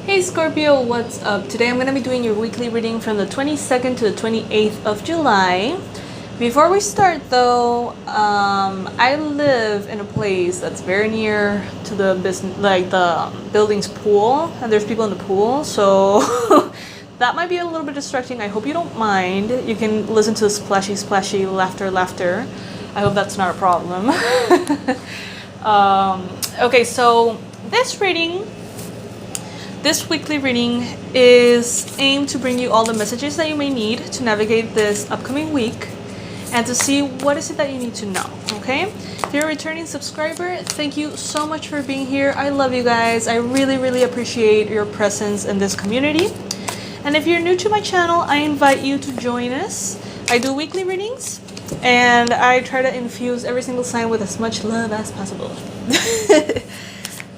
Hey Scorpio, what's up? Today I'm going to be doing your weekly reading from the 22nd to the 28th of July. Before we start though, I live in a place that's very near to the business, like the building's pool, and there's people in the pool, so that might be a little bit distracting. I hope you don't mind. You can listen to the splashy laughter. I hope that's not a problem. Okay, so this weekly reading is aimed to bring you all the messages that you may need to navigate this upcoming week and to see what is it that you need to know, okay? If you're a returning subscriber, thank you so much for being here. I love you guys. I really appreciate your presence in this community. And if you're new to my channel, I invite you to join us. I do weekly readings and I try to infuse every single sign with as much love as possible.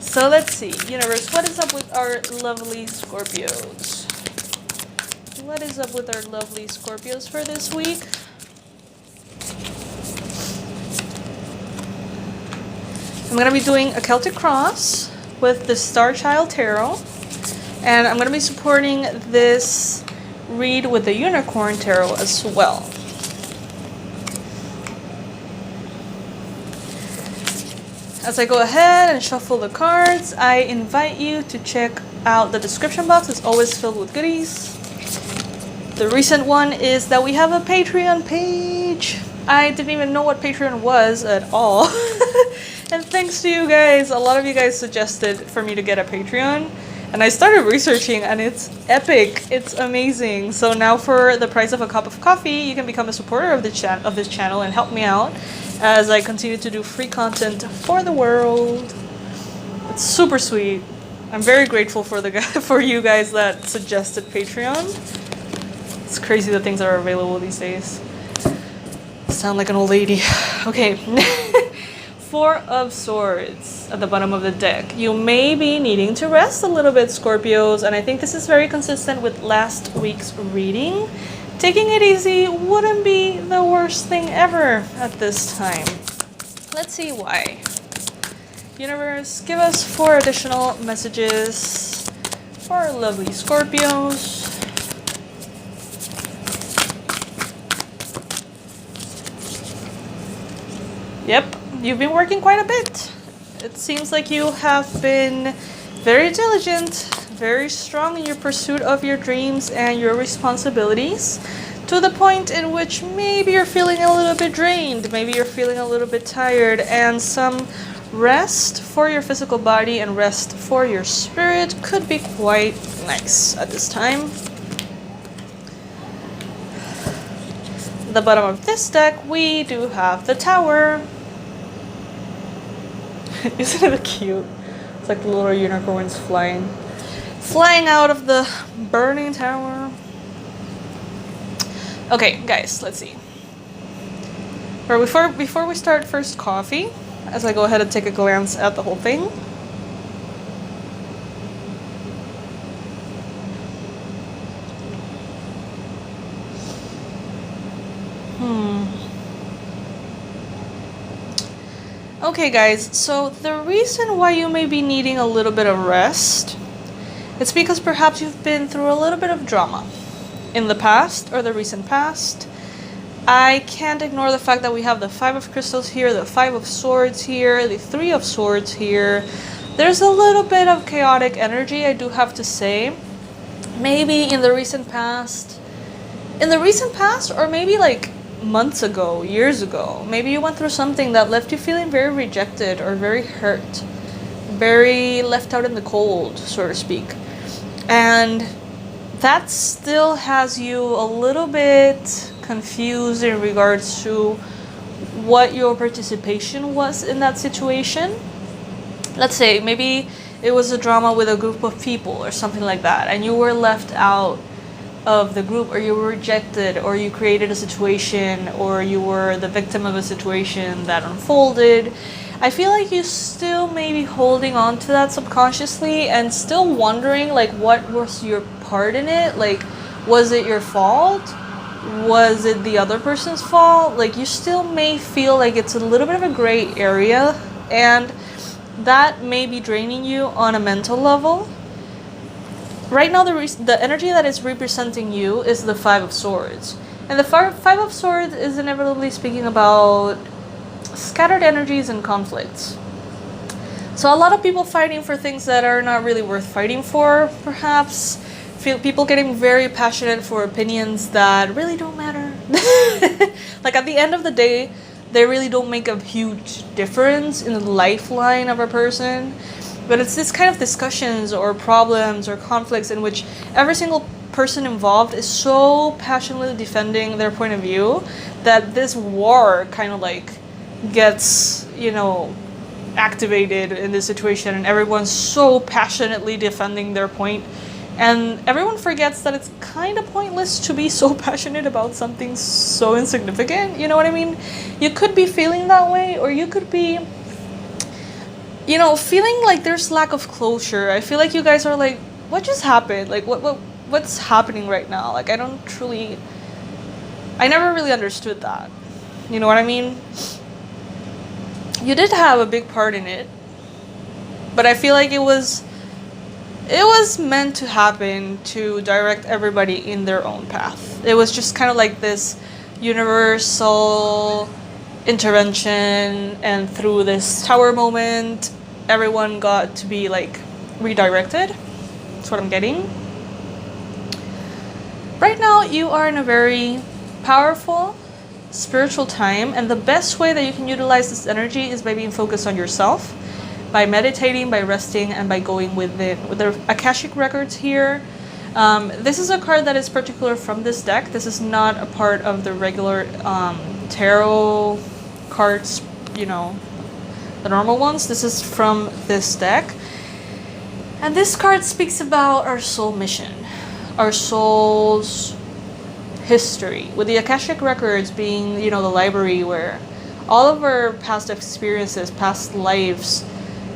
So let's see, universe, what is up with our lovely Scorpios? What is up with our lovely Scorpios for this week? I'm going to be doing a Celtic cross with the Star Child Tarot. And I'm going to be supporting this read with the Unicorn Tarot as well. As I go ahead and shuffle the cards, I invite you to check out the description box. It's always filled with goodies. The recent one is that we have a Patreon page. I didn't even know what Patreon was at all. And thanks to you guys, a lot of you guys suggested for me to get a Patreon. And I started researching and it's epic. It's amazing. So now for the price of a cup of coffee, you can become a supporter of this channel and help me out as I continue to do free content for the world. It's super sweet. I'm very grateful for you guys that suggested Patreon. It's crazy the things that are available these days. Sound like an old lady. Okay. Four of Swords at the bottom of the deck. You may be needing to rest a little bit, Scorpios, and I think this is very consistent with last week's reading. Taking it easy wouldn't be the worst thing ever at this time. Let's see why. Universe, give us 4 additional messages for our lovely Scorpios. Yep, you've been working quite a bit. It seems like you have been very diligent, very strong in your pursuit of your dreams and your responsibilities, to the point in which maybe you're feeling a little bit drained, maybe you're feeling a little bit tired, and some rest for your physical body and rest for your spirit could be quite nice at this time. At the bottom of this deck, we do have the Tower. Isn't it cute? It's like the little unicorns flying out of the burning tower. Okay, guys, let's see. Or before we start first coffee, as I go ahead and take a glance at the whole thing. Okay guys, so the reason why you may be needing a little bit of rest, it's because perhaps you've been through a little bit of drama in the past or the recent past. I can't ignore the fact that we have the 5 of Crystals here, the 5 of Swords here, the 3 of Swords here. There's a little bit of chaotic energy, I do have to say. Maybe in the recent past, or maybe like months ago, years ago, maybe you went through something that left you feeling very rejected or very hurt, very left out in the cold, so to speak. And that still has you a little bit confused in regards to what your participation was in that situation. Let's say maybe it was a drama with a group of people or something like that, and you were left out of the group, or you were rejected, or you created a situation, or you were the victim of a situation that unfolded. I feel like you still may be holding on to that subconsciously and still wondering, like, what was your part in it? Like, was it your fault? Was it the other person's fault? Like, you still may feel like it's a little bit of a gray area, and that may be draining you on a mental level. right now the energy that is representing you is the Five of Swords. And the Five of Swords is inevitably speaking about scattered energies and conflicts. So a lot of people fighting for things that are not really worth fighting for, perhaps. Feel people getting very passionate for opinions that really don't matter. Like at the end of the day, they really don't make a huge difference in the lifeline of a person. But it's this kind of discussions or problems or conflicts in which every single person involved is so passionately defending their point of view that this war kind of like gets, you know, activated in this situation, and everyone's so passionately defending their point, and everyone forgets that it's kind of pointless to be so passionate about something so insignificant. You know what I mean? You could be feeling that way, or you could be, you know, feeling like there's lack of closure. I feel like you guys are like, what just happened? Like, what's happening right now? Like, I never really understood that. You know what I mean? You did have a big part in it, but I feel like it was meant to happen to direct everybody in their own path. It was just kind of like this universal intervention, and through this tower moment, everyone got to be like redirected. That's what I'm getting. Right now, you are in a very powerful spiritual time, and the best way that you can utilize this energy is by being focused on yourself, by meditating, by resting, and by going within. With the Akashic records here, this is a card that is particular from this deck. This is not a part of the regular tarot cards, you know, the normal ones. This is from this deck, and this card speaks about our soul mission, our soul's history, with the Akashic records being, you know, the library where all of our past experiences, past lives,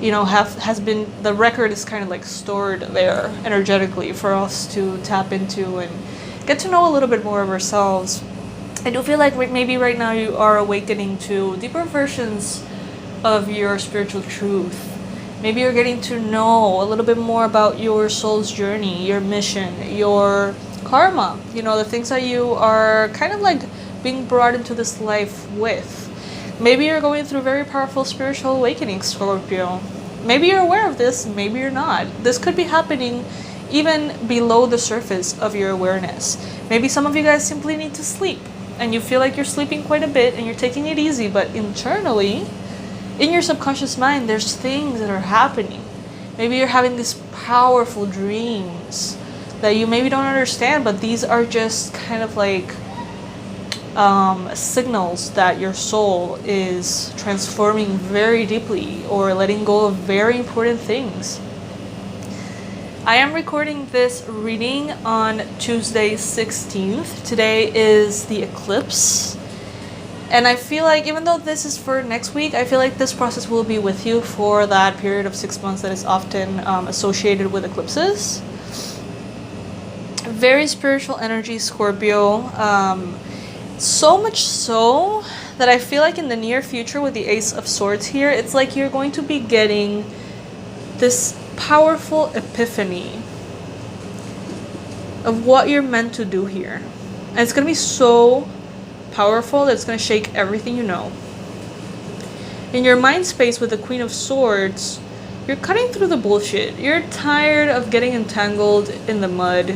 you know, has been, the record is kind of like stored there energetically for us to tap into and get to know a little bit more of ourselves. I do feel like maybe right now you are awakening to deeper versions of your spiritual truth. Maybe you're getting to know a little bit more about your soul's journey, your mission, your karma, you know, the things that you are kind of like being brought into this life with. Maybe you're going through very powerful spiritual awakening, Scorpio. Maybe you're aware of this, maybe you're not. This could be happening even below the surface of your awareness. Maybe some of you guys simply need to sleep, and you feel like you're sleeping quite a bit and you're taking it easy, but internally, in your subconscious mind, there's things that are happening. Maybe you're having these powerful dreams that you maybe don't understand, but these are just kind of like signals that your soul is transforming very deeply or letting go of very important things. I am recording this reading on Tuesday 16th. Today is the eclipse. And I feel like even though this is for next week, I feel like this process will be with you for that period of 6 months that is often associated with eclipses. Very spiritual energy, Scorpio. So much so that I feel like in the near future with the Ace of Swords here, it's like you're going to be getting this powerful epiphany of what you're meant to do here. And it's going to be so powerful that it's going to shake everything you know. In your mind space with the Queen of Swords, you're cutting through the bullshit. You're tired of getting entangled in the mud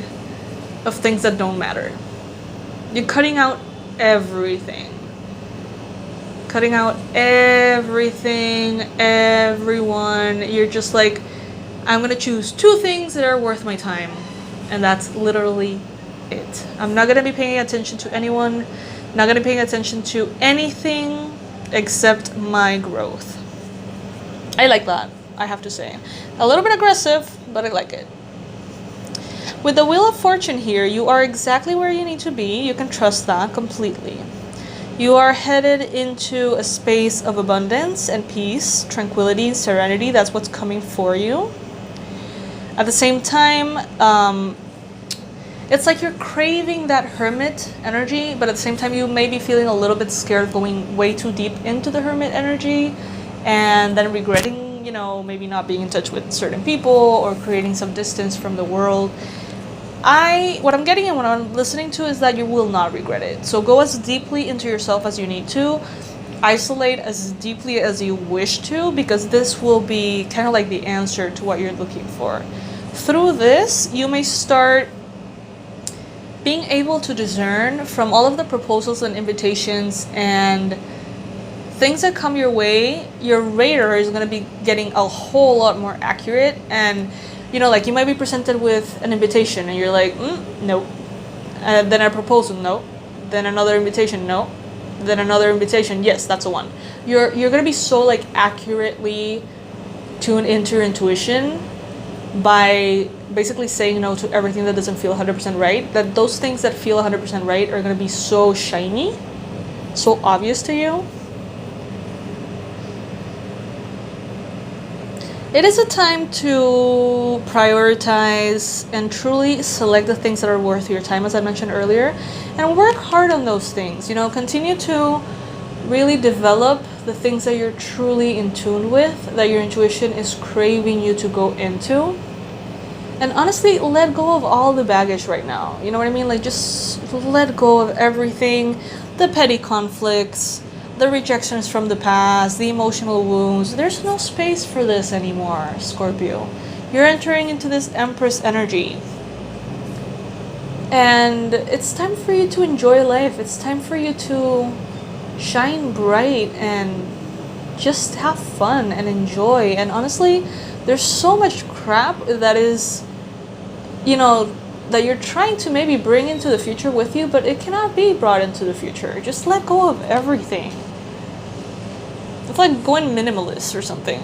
of things that don't matter. You're cutting out everything. Cutting out everything, everyone. You're just like, I'm gonna choose 2 things that are worth my time. And that's literally it. I'm not gonna be paying attention to anyone. Not gonna be paying attention to anything except my growth. I like that, I have to say. A little bit aggressive, but I like it. With the Wheel of Fortune here, you are exactly where you need to be. You can trust that completely. You are headed into a space of abundance and peace, tranquility, and serenity. That's what's coming for you. At the same time, it's like you're craving that hermit energy, but at the same time, you may be feeling a little bit scared of going way too deep into the hermit energy and then regretting, you know, maybe not being in touch with certain people or creating some distance from the world, what I'm getting and what I'm listening to is that you will not regret it. So go as deeply into yourself as you need to. Isolate as deeply as you wish to, because this will be kind of like the answer to what you're looking for. Through this, you may start being able to discern from all of the proposals and invitations and things that come your way. Your radar is going to be getting a whole lot more accurate, and you know, like you might be presented with an invitation and you're like, nope. And then a proposal, nope. Then another invitation, nope. Then another invitation, yes, that's the one. You're going to be so like accurately tuned into your intuition by basically saying no to everything that doesn't feel 100% right, that those things that feel 100% right are going to be so shiny, so obvious to you. It is a time to prioritize and truly select the things that are worth your time, as I mentioned earlier, and work hard on those things. You know, continue to really develop the things that you're truly in tune with, that your intuition is craving you to go into. And honestly, let go of all the baggage right now. You know what I mean? Like, just let go of everything, the petty conflicts, the rejections from the past, the emotional wounds. There's no space for this anymore, Scorpio. You're entering into this Empress energy. And it's time for you to enjoy life. It's time for you to shine bright and just have fun and enjoy. And honestly, there's so much crap that is, you know, that you're trying to maybe bring into the future with you, but it cannot be brought into the future. Just let go of everything. It's like going minimalist or something.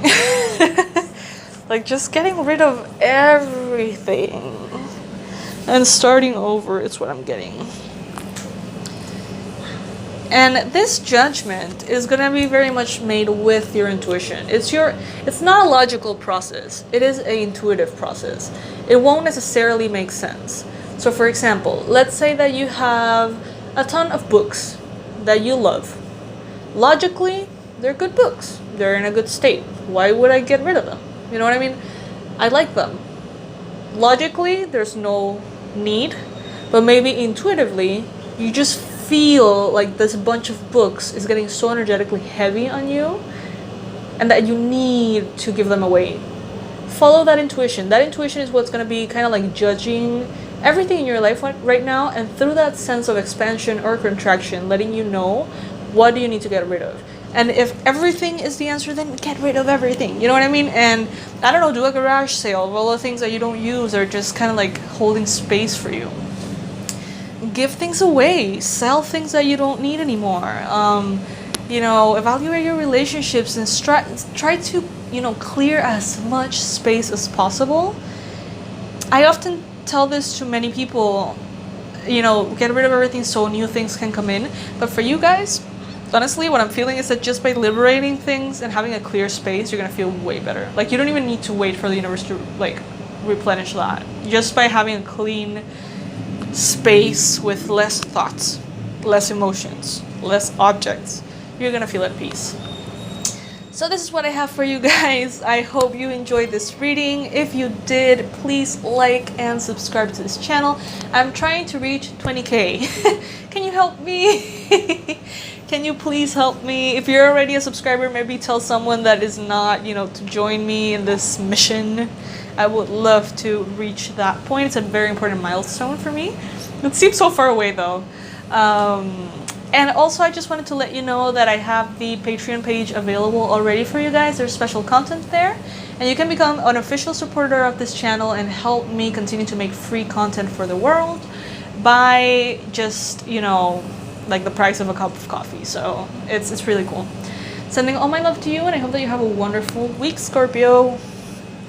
Like just getting rid of everything and starting over is what I'm getting. And this judgment is going to be very much made with your intuition. It's not a logical process. It is an intuitive process. It won't necessarily make sense. So for example, let's say that you have a ton of books that you love. Logically, they're good books. They're in a good state. Why would I get rid of them? You know what I mean? I like them. Logically, there's no need, but maybe intuitively, you just feel like this bunch of books is getting so energetically heavy on you and that you need to give them away. Follow that intuition. That intuition is what's going to be kind of like judging everything in your life right now, and through that sense of expansion or contraction, letting you know what do you need to get rid of. And if everything is the answer, then get rid of everything. You know what I mean? And I don't know, do a garage sale of all the things that you don't use or just kind of like holding space for you. Give things away. Sell things that you don't need anymore. You know, evaluate your relationships and try to, you know, clear as much space as possible. I often tell this to many people, you know, get rid of everything so new things can come in. But for you guys, honestly, what I'm feeling is that just by liberating things and having a clear space, you're going to feel way better. Like, you don't even need to wait for the universe to, like, replenish that. Just by having a clean space with less thoughts, less emotions, less objects, you're going to feel at peace. So this is what I have for you guys. I hope you enjoyed this reading. If you did, please like and subscribe to this channel. I'm trying to reach 20K. Can you help me? Can you please help me? If you're already a subscriber, maybe tell someone that is not, you know, to join me in this mission. I would love to reach that point. It's a very important milestone for me. It seems so far away though. And also, I just wanted to let you know that I have the Patreon page available already for you guys. There's special content there. And you can become an official supporter of this channel and help me continue to make free content for the world by just, you know, like the price of a cup of coffee. So it's really cool. Sending all my love to you, and I hope that you have a wonderful week, Scorpio.